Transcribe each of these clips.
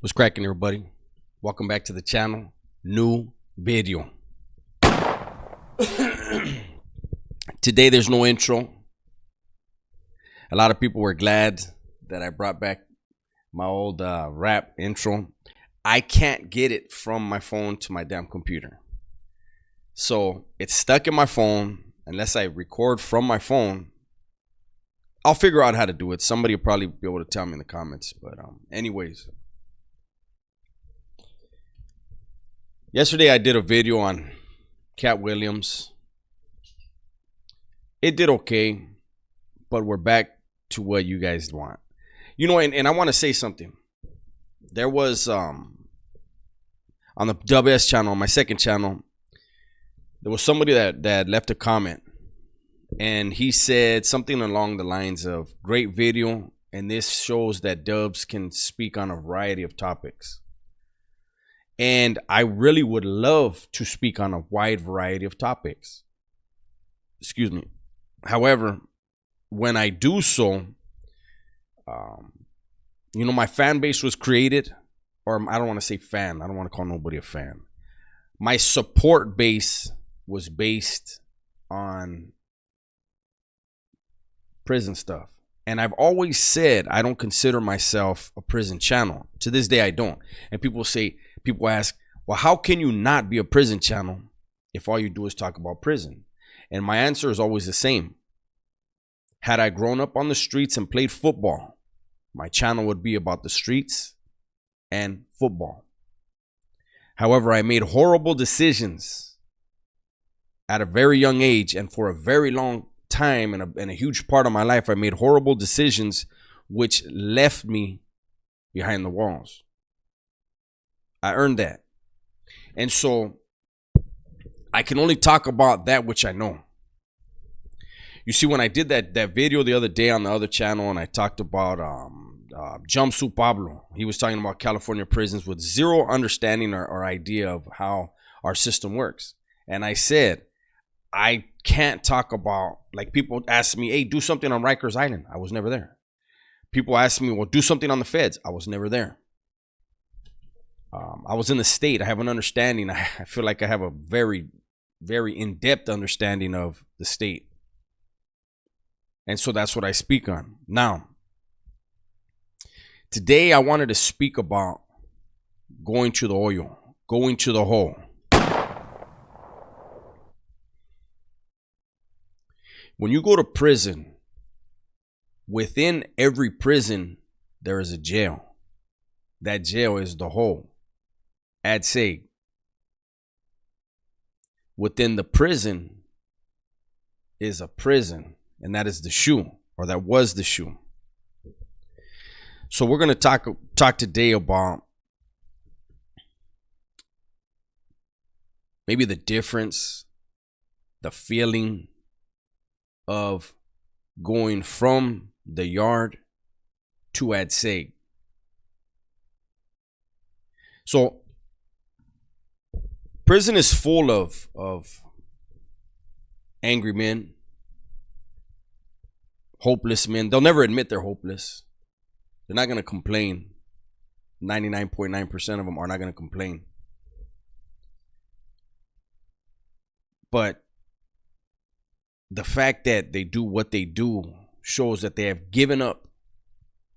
What's cracking, everybody? Welcome back to the channel. New video. Today there's no intro. A lot of people were glad that I brought back my old rap intro. I can't get it from my phone to my damn computer. So it's stuck in my phone. Unless I record from my phone, I'll figure out how to do it. Somebody will probably be able to tell me in the comments. But anyways. Yesterday I did a video on Cat Williams. It did okay, but we're back to what you guys want. You know, and I want to say something. There was on the WS channel, on my second channel, there was somebody that left a comment, and he said something along the lines of, great video, and this shows that Dubs can speak on a variety of topics. And I really would love to speak on a wide variety of topics. Excuse me. However, when I do so, you know, my fan base was created, or I don't want to say fan. I don't want to call nobody a fan. My support base was based on prison stuff. And I've always said I don't consider myself a prison channel. To this day, I don't. And people ask, well, how can you not be a prison channel if all you do is talk about prison? And my answer is always the same. Had I grown up on the streets and played football, my channel would be about the streets and football. However, I made horrible decisions at a very young age, and for a very long time, and a huge part of my life, I made horrible decisions which left me behind the walls. I earned that. And so I can only talk about that which I know. You see, when I did that video the other day on the other channel, and I talked about Jumpsuit Pablo, he was talking about California prisons with zero understanding or idea of how our system works. And I said, I can't talk about, like, people ask me, hey, do something on Rikers Island. I was never there. People ask me, well, do something on the feds. I was never there. I was in the state. I have an understanding. I feel like I have a very, very in-depth understanding of the state. And so that's what I speak on. Now, today I wanted to speak about going to the hoyo, going to the hole. When you go to prison, within every prison, there is a jail. That jail is the hole. Ad seg. Within the prison is a prison, and that is the shoe, or that was the shoe. So we're going to talk today about maybe the difference, the feeling of going from the yard to ad seg. So prison is full of angry men, hopeless men. They'll never admit they're hopeless. They're not going to complain. 99.9% of them are not going to complain. But the fact that they do what they do shows that they have given up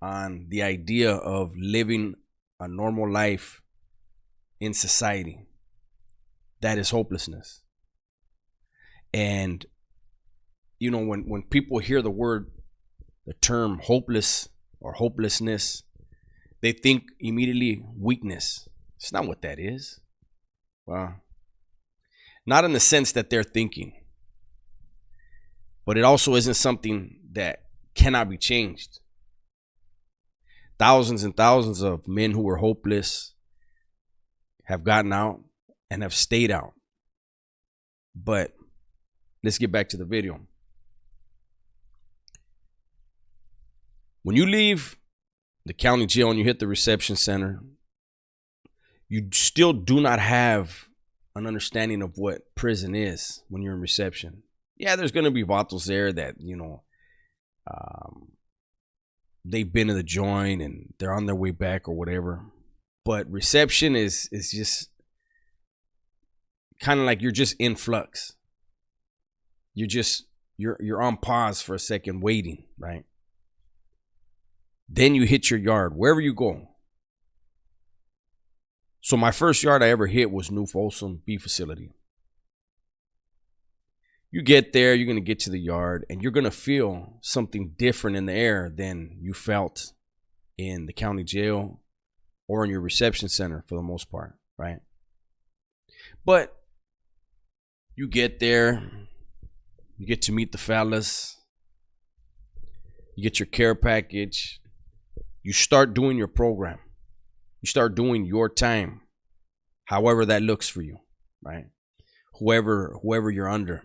on the idea of living a normal life in society. That is hopelessness. And, you know, when people hear the term hopeless or hopelessness, they think immediately weakness. It's not what that is. Well, not in the sense that they're thinking. But it also isn't something that cannot be changed. Thousands and thousands of men who were hopeless have gotten out and have stayed out. But let's get back to the video. When you leave the county jail and you hit the reception center, you still do not have an understanding of what prison is when you're in reception. Yeah, there's going to be vatos there that, you know, they've been in the joint and they're on their way back or whatever. But reception is just kind of like you're just in flux. You're on pause for a second, waiting, right? Then you hit your yard, wherever you go. So my first yard I ever hit was New Folsom Beef Facility. You get there, you're going to get to the yard, and you're going to feel something different in the air than you felt in the county jail or in your reception center for the most part, right? But you get there, you get to meet the fellas, you get your care package, you start doing your program, you start doing your time, however that looks for you, right? Whoever you're under.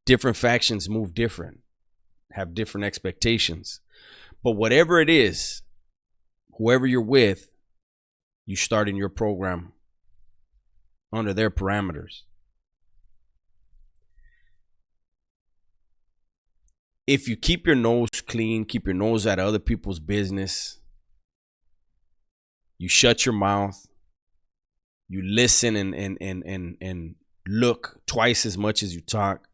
Different factions move different, have different expectations. But whatever it is, whoever you're with, you start in your program under their parameters. If you keep your nose clean, keep your nose out of other people's business, you shut your mouth, you listen and look twice as much as you talk,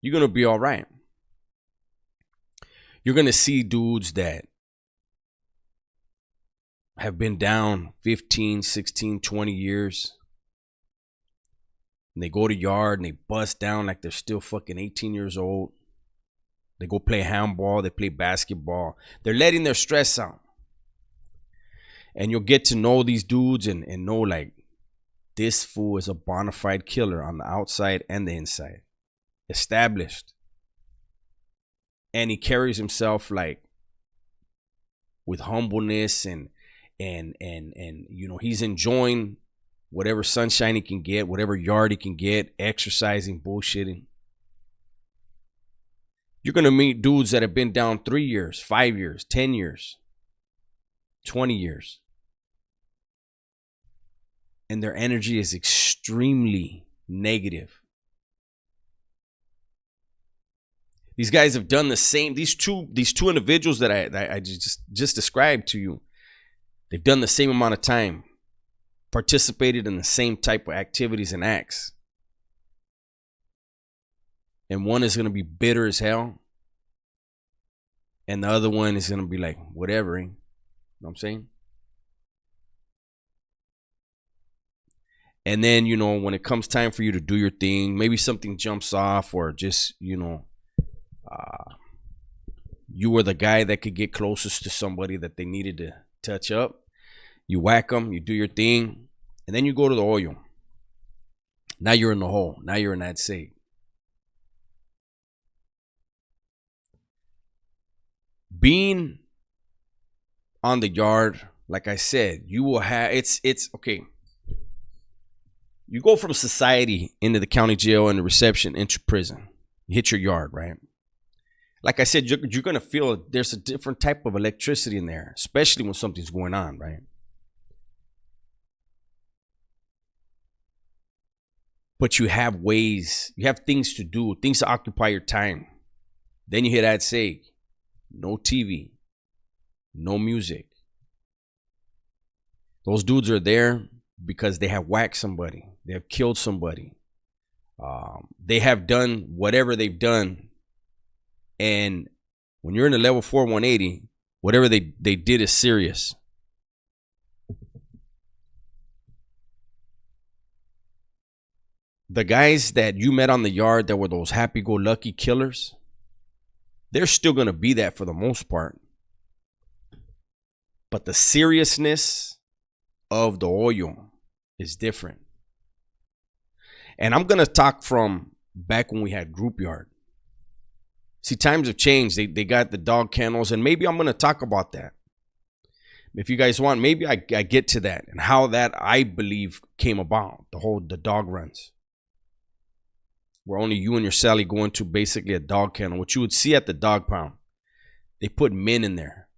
you're going to be all right. You're going to see dudes that have been down 15, 16, 20 years. And they go to yard and they bust down like they're still fucking 18 years old. They go play handball, they play basketball. They're letting their stress out. And you'll get to know these dudes and know like this fool is a bona fide killer on the outside and the inside. Established. And he carries himself like with humbleness and you know, he's enjoying whatever sunshine he can get, whatever yard he can get, exercising, bullshitting. You're going to meet dudes that have been down 3 years, 5 years, 10 years, 20 years. And their energy is extremely negative. These guys have done the same. These two individuals that I just described to you, they've done the same amount of time, participated in the same type of activities and acts. And one is going to be bitter as hell. And the other one is going to be like, whatever. You know what I'm saying? And then, you know, when it comes time for you to do your thing, maybe something jumps off or just, you know, you were the guy that could get closest to somebody that they needed to touch up. You whack them, you do your thing, and then you go to the oil. Now you're in the hole. Now you're in that state. Being on the yard, like I said, you will have, it's okay. You go from society into the county jail and the reception into prison. You hit your yard, right? Like I said, you're going to feel there's a different type of electricity in there, especially when something's going on, right? But you have ways, you have things to do, things to occupy your time. Then you hit that say, no TV, no music. Those dudes are there because they have whacked somebody. They have killed somebody. They have done whatever they've done. And when you're in a level 4 180, whatever they did is serious. The guys that you met on the yard that were those happy-go-lucky killers, they're still going to be that for the most part. But the seriousness of the oil is different. And I'm going to talk from back when we had group yard. See, times have changed. They got the dog kennels, and maybe I'm going to talk about that. If you guys want, maybe I get to that and how that, I believe, came about, the dog runs. Where only you and your Sally go into basically a dog kennel, which you would see at the dog pound. They put men in there.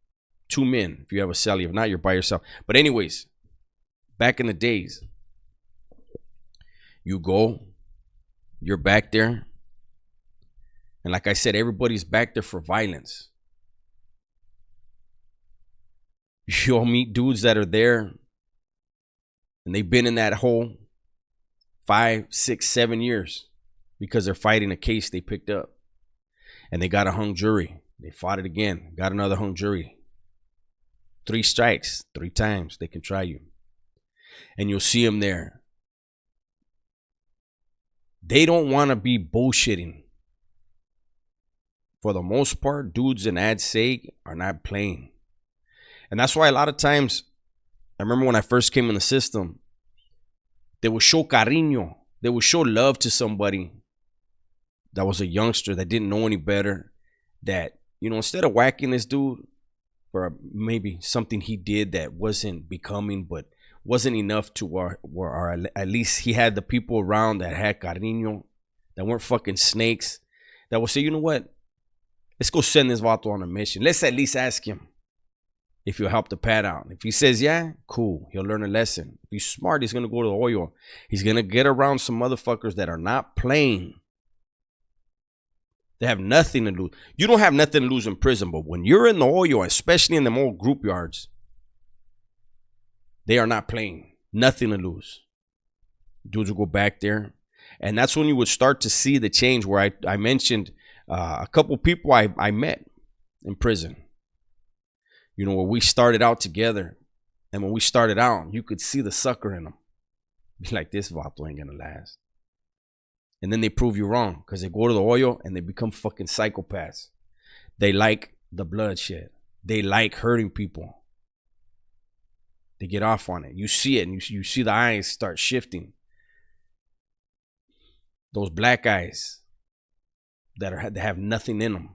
2 men if you have a Sally. If not, you're by yourself. But anyways, back in the days, you go, you're back there. And like I said, everybody's back there for violence. You'll meet dudes that are there and they've been in that hole 5, 6, 7 years because they're fighting a case they picked up. And they got a hung jury. They fought it again, got another hung jury. 3 strikes, 3 times they can try you. And you'll see them there. They don't want to be bullshitting. For the most part, dudes in ad seg are not playing. And that's why a lot of times, I remember when I first came in the system, they would show cariño. They would show love to somebody that was a youngster that didn't know any better. That, you know, instead of whacking this dude for maybe something he did that wasn't becoming, but wasn't enough to where at least he had the people around that had cariño, that weren't fucking snakes, that would say, you know what? Let's go send this vato on a mission. Let's at least ask him if he'll help the pad out. If he says yeah, cool. He'll learn a lesson. If he's smart, he's going to go to the oil. He's going to get around some motherfuckers that are not playing. They have nothing to lose. You don't have nothing to lose in prison, but when you're in the oil, especially in the old group yards, they are not playing. Nothing to lose. Dudes will go back there. And that's when you would start to see the change where I mentioned a couple people I met in prison. You know, where we started out together. And when we started out, you could see the sucker in them. Be like, this vato ain't gonna last. And then they prove you wrong because they go to the oil and they become fucking psychopaths. They like the bloodshed. They like hurting people. They get off on it. You see it, and you see the eyes start shifting. Those black eyes that have nothing in them.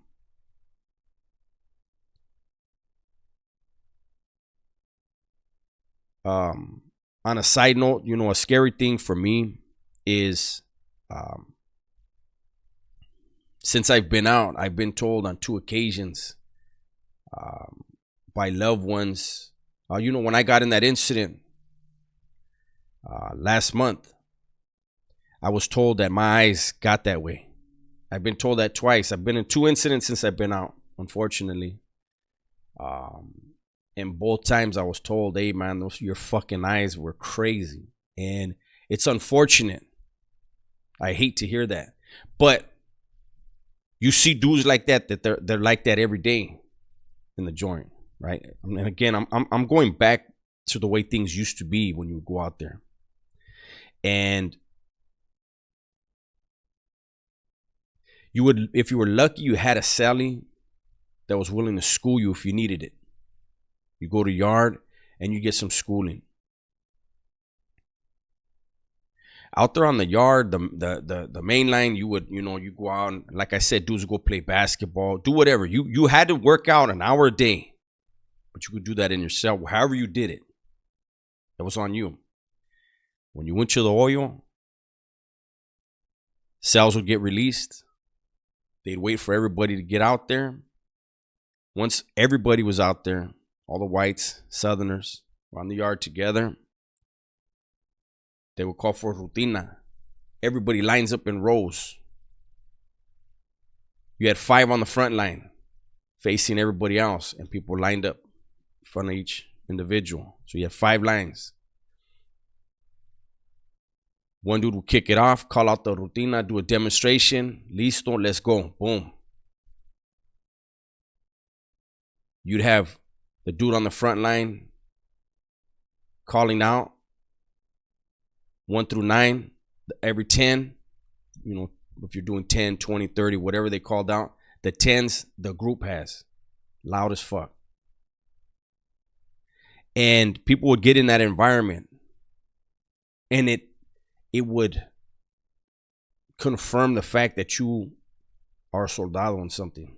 On a side note, you know, a scary thing for me is since I've been out, I've been told on 2 occasions by loved ones, you know, when I got in that incident last month, I was told that my eyes got that way. I've been told that twice. I've been in 2 incidents since I've been out, unfortunately. And both times I was told, hey, man, your fucking eyes were crazy. And it's unfortunate. I hate to hear that. But you see dudes like that they're like that every day in the joint, right? And again, I'm going back to the way things used to be when you would go out there. And you would, if you were lucky, you had a cellie that was willing to school you if you needed it. You go to yard and you get some schooling. Out there on the yard, the main line, you would, you know, you go out and, like I said, dudes would go play basketball, do whatever. You had to work out an hour a day, but you could do that in your cell. However you did it, that was on you. When you went to the oil, cells would get released. They'd wait for everybody to get out there. Once everybody was out there, all the whites, southerners, were on the yard together, they would call for rutina. Everybody lines up in rows. You had 5 on the front line facing everybody else, and people lined up in front of each individual. So you had 5 lines. One dude would kick it off, call out the rutina, do a demonstration. Listo, let's go. Boom. You'd have the dude on the front line calling out 1 through 9, every 10, you know, if you're doing 10, 20, 30, whatever they called out, the 10s the group has, loud as fuck. And people would get in that environment, and it would confirm the fact that you are a soldado in something.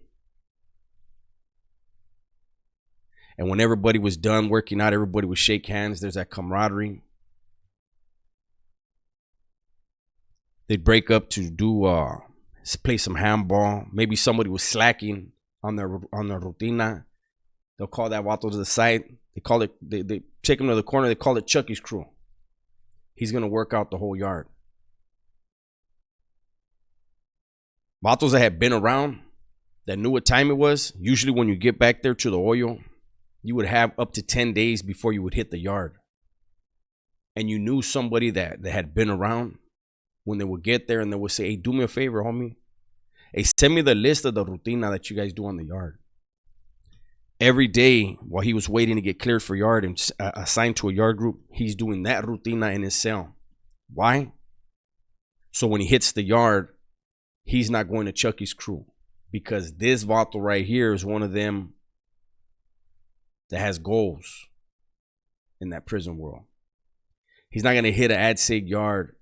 And when everybody was done working out, everybody would shake hands. There's that camaraderie. They'd break up to do play some handball. Maybe somebody was slacking on their rutina. They'll call that vato to the side. They call it. They take him to the corner. They call it Chucky's crew. He's gonna work out the whole yard. Vatos that had been around, that knew what time it was. Usually when you get back there to the oil, you would have up to 10 days before you would hit the yard. And you knew somebody that had been around, when they would get there and they would say, hey, do me a favor, homie. Hey, send me the list of the rutina that you guys do on the yard. Every day while he was waiting to get cleared for yard and assigned to a yard group, he's doing that rutina in his cell. Why? So when he hits the yard, he's not going to Chucky's crew, because this vato right here is one of them that has goals in that prison world. He's not going to hit an ad sig yard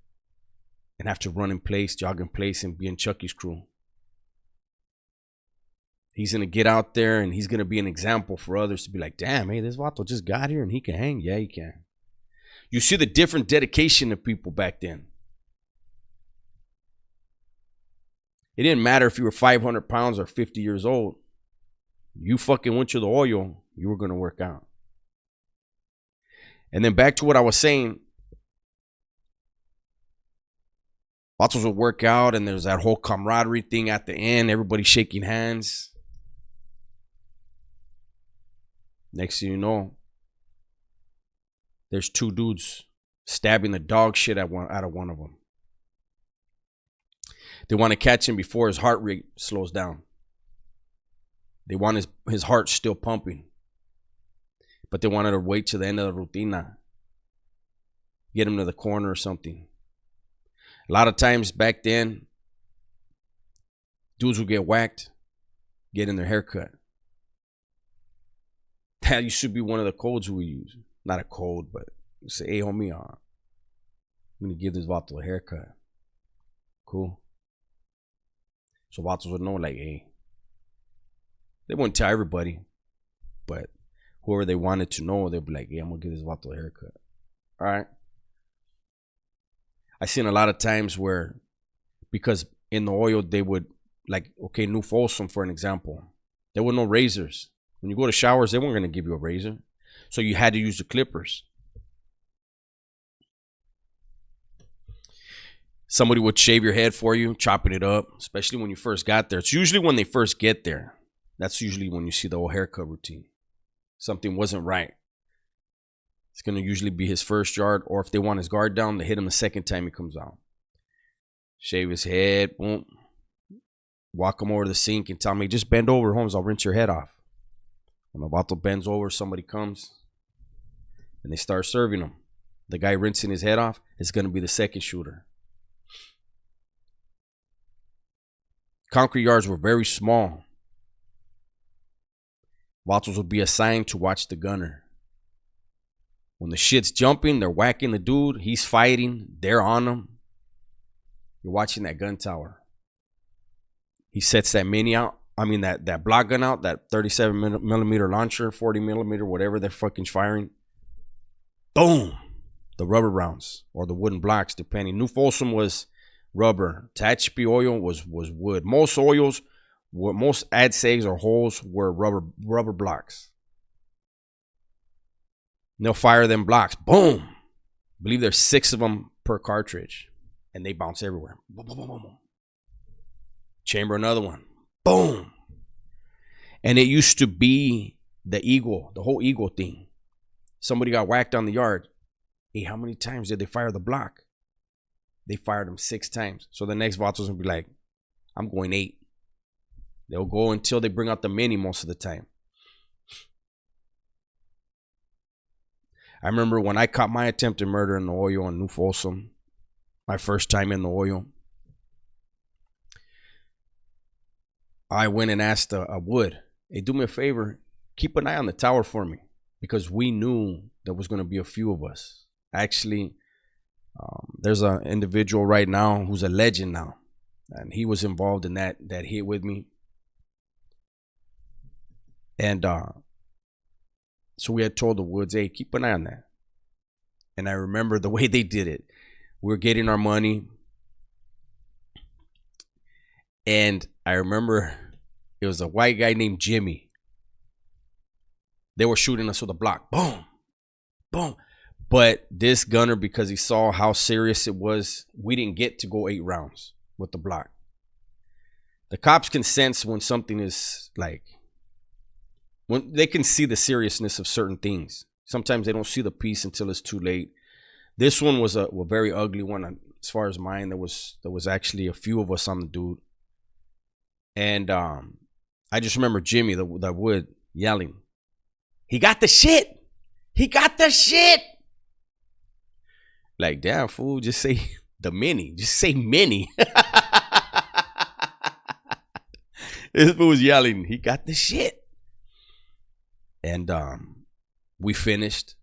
and have to run in place, jog in place, and be in Chucky's crew. He's going to get out there and he's going to be an example for others to be like, damn, hey, this vato just got here and he can hang. Yeah, he can. You see the different dedication of people back then. It didn't matter if you were 500 pounds or 50 years old. You fucking went to the oil, you were going to work out. And then back to what I was saying. Vatos would work out and there's that whole camaraderie thing at the end. Everybody shaking hands. Next thing you know, there's two dudes stabbing the dog shit out of one of them. They want to catch him before his heart rate slows down. They want his heart still pumping. But they wanted to wait till the end of the rutina. Get him to the corner or something. A lot of times back then, dudes would get whacked, getting their hair cut. That used to be one of the codes we use. Not a code, but say, hey, homie, I'm going to give this vato a haircut. Cool. So vatos would know, like, hey. They wouldn't tell everybody, but whoever they wanted to know, they'd be like, hey, I'm going to give this vato a haircut. All right. I seen a lot of times where, because in the oil, they would, like, okay, New Folsom, for an example, there were no razors. When you go to showers, they weren't going to give you a razor. So you had to use the clippers. Somebody would shave your head for you, chopping it up, especially when you first got there. It's usually when they first get there. That's usually when you see the whole haircut routine. Something wasn't right. It's going to usually be his first yard, or if they want his guard down, they hit him the second time he comes out. Shave his head, boom. Walk him over to the sink and tell me, just bend over, Holmes, I'll rinse your head off. When the vato bends over, somebody comes and they start serving him. The guy rinsing his head off is going to be the second shooter. Concrete yards were very small. Vatos would be assigned to watch the gunner. When the shit's jumping, they're whacking the dude. He's fighting. They're on him. You're watching that gun tower. He sets that mini out. I mean, that block gun out, that 37 millimeter launcher, 40 millimeter, whatever they're fucking firing. Boom. The rubber rounds or the wooden blocks, depending. New Folsom was rubber. Tehachapi oil was wood. Most oils, most ad segs or holes were rubber blocks. And they'll fire them blocks. Boom. I believe there's 6 of them per cartridge. And they bounce everywhere. Boom, boom, boom, boom. Chamber another one. Boom. And it used to be the eagle, the whole eagle thing. Somebody got whacked on the yard. Hey, how many times did they fire the block? They fired him 6 times. So the next vato's going to be like, I'm going 8. They'll go until they bring out the mini most of the time. I remember when I caught my attempted murder in the oil in New Folsom, my first time in the oil, I went and asked a wood, hey, do me a favor, keep an eye on the tower for me, because we knew there was going to be a few of us. Actually, there's an individual right now who's a legend now, and he was involved in that hit with me. And so we had told the woods, hey, keep an eye on that. And I remember the way they did it. We were getting our money. And I remember it was a white guy named Jimmy. They were shooting us with a block. Boom. Boom. But this gunner, because he saw how serious it was, we didn't get to go 8 rounds with the block. The cops can sense when something is like when they can see the seriousness of certain things. Sometimes they don't see the piece until it's too late. This one was a very ugly one as far as mine. There was actually a few of us on the dude, and I just remember Jimmy, the wood, yelling, "He got the shit! He got the shit!" Like, damn, fool, just say the mini. Just say mini. This fool was yelling, "He got the shit!" And we finished.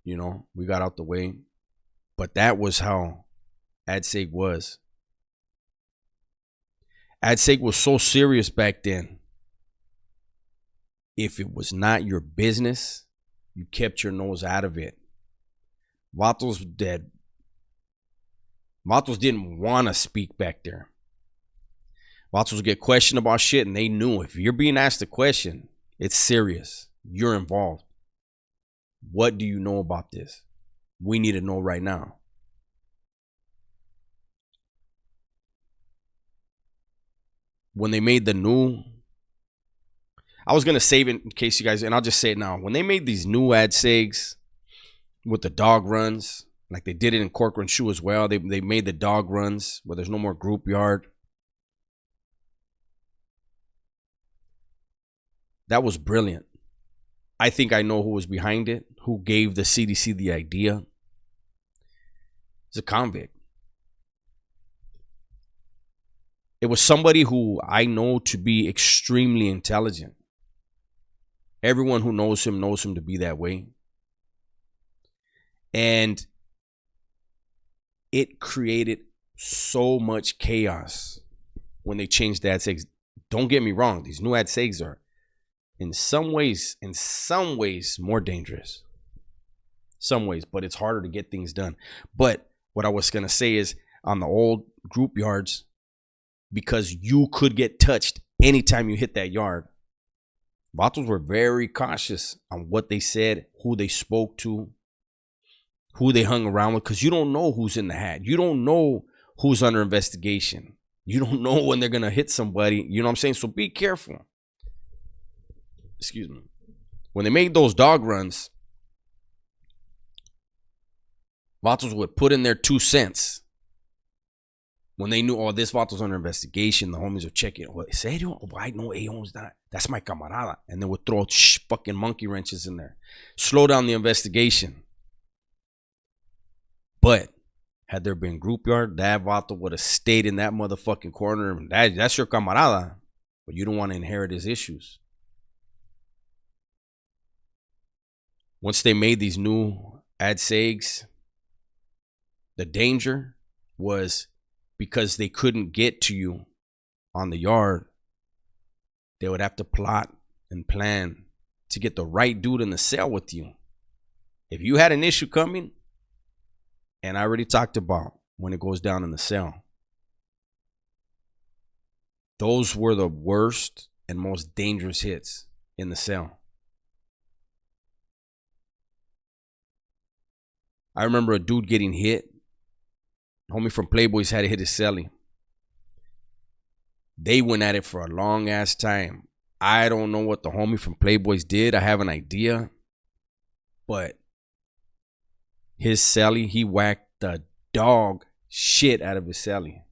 You know, we got out the way. But that was how AdSeg was. AdSeg was so serious back then. If it was not your business, you kept your nose out of it. Vatos dead. Vatos didn't want to speak back there. Vatos would get questioned about shit, and they knew if you're being asked a question, it's serious. You're involved. What do you know about this? We need to know right now. When they made the new, I was going to save it in case you guys, and I'll just say it now. When they made these new AdSegs with the dog runs, like they did it in Corcoran Shoe as well, they made the dog runs where there's no more group yard. That was brilliant. I think I know who was behind it, who gave the CDC the idea. It's a convict. It was somebody who I know to be extremely intelligent. Everyone who knows him to be that way. And it created so much chaos when they changed the AdSegs. Don't get me wrong, these new AdSegs are in some ways more dangerous. Some ways, but it's harder to get things done. But what I was going to say is on the old group yards, because you could get touched anytime you hit that yard, vatos were very cautious on what they said, who they spoke to, who they hung around with, because you don't know who's in the hat. You don't know who's under investigation. You don't know when they're going to hit somebody. You know what I'm saying? So be careful. Excuse me. When they made those dog runs, vatos would put in their 2 cents. When they knew, oh, this vato's under investigation, the homies are checking. Well, serio? Oh, I know Aon's not. That's my camarada. And they would throw fucking monkey wrenches in there. Slow down the investigation. But had there been group yard, that vato would have stayed in that motherfucking corner. That's your camarada. But you don't want to inherit his issues. Once they made these new AdSegs, the danger was because they couldn't get to you on the yard, they would have to plot and plan to get the right dude in the cell with you. If you had an issue coming, and I already talked about when it goes down in the cell, those were the worst and most dangerous hits in the cell. I remember a dude getting hit. Homie from Playboys had to hit his celly. They went at it for a long ass time. I don't know what the homie from Playboys did. I have an idea. But his celly, he whacked the dog shit out of his celly.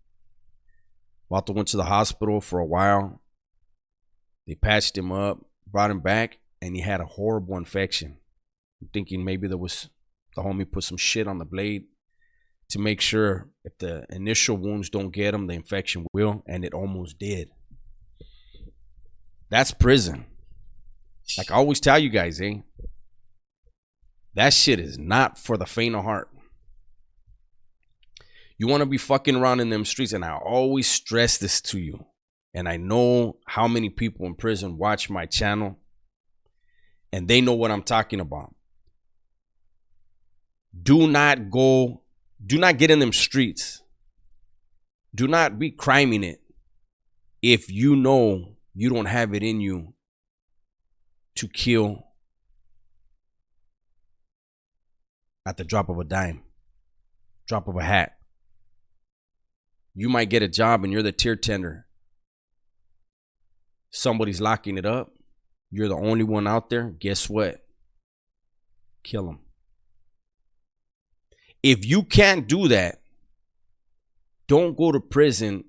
Vato went to the hospital for a while. They patched him up, brought him back, and he had a horrible infection. I'm thinking maybe the homie put some shit on the blade to make sure if the initial wounds don't get him, the infection will, and it almost did. That's prison. Like I always tell you guys, that shit is not for the faint of heart. You want to be fucking around in them streets, and I always stress this to you, and I know how many people in prison watch my channel, and they know what I'm talking about. Do not get in them streets. Do not be criming it if you know you don't have it in you to kill at the drop of a dime, drop of a hat. You might get a job and you're the tier tender. Somebody's locking it up. you're the only one out there, guess what? Kill them. If you can't do that, don't go to prison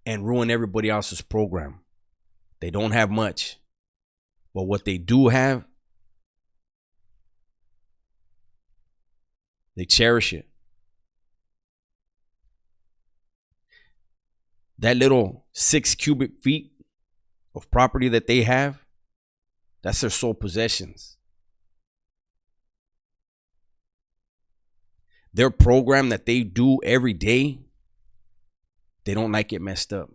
and ruin everybody else's program. They don't have much. But what they do have, they cherish it. That little 6 cubic feet of property that they have, that's their sole possessions. Their program that they do every day, they don't like it messed up.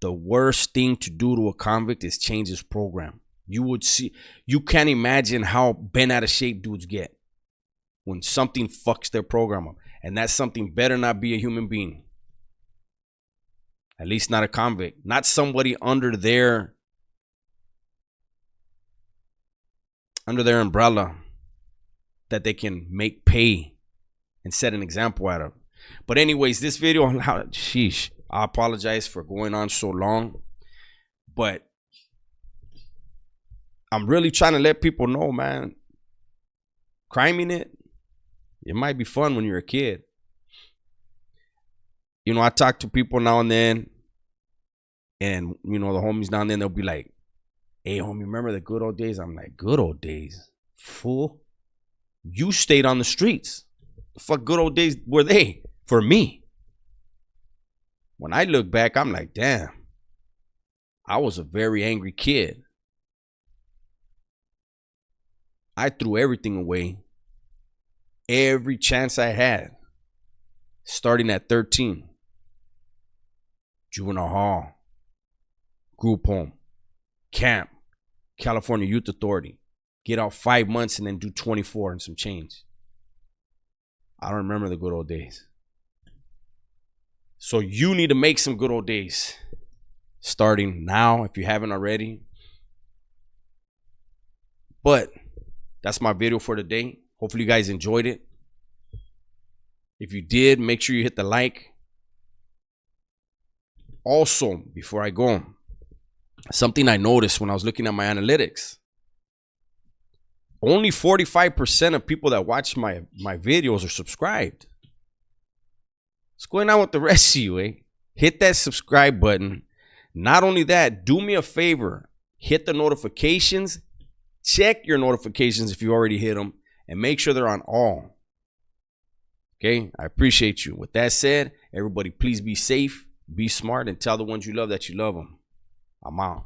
The worst thing to do to a convict is change his program. You would see, you can't imagine how bent out of shape dudes get when something fucks their program up. And that something better not be a human being. At least not a convict. Not somebody under their umbrella that they can make pay and set an example out of. But anyways, this video, sheesh, I apologize for going on so long. But I'm really trying to let people know, man, criming it might be fun when you're a kid. You know, I talk to people now and then, and, you know, the homies down there, they'll be like, hey, homie, remember the good old days? I'm like, good old days? Fool. You stayed on the streets. The fuck good old days were they for me? When I look back, I'm like, damn, I was a very angry kid. I threw everything away. Every chance I had. Starting at 13. Juvenile hall. Group home. Camp. California Youth Authority. Get out 5 months and then do 24 and some change. I don't remember the good old days. So you need to make some good old days. Starting now, if you haven't already. But that's my video for today. Hopefully you guys enjoyed it. If you did, make sure you hit the like. Also, before I go, something I noticed when I was looking at my analytics. Only 45% of people that watch my videos are subscribed. What's going on with the rest of you, eh? Hit that subscribe button. Not only that, do me a favor. Hit the notifications. Check your notifications if you already hit them. And make sure they're on all. Okay? I appreciate you. With that said, everybody please be safe, be smart, and tell the ones you love that you love them. I'm out.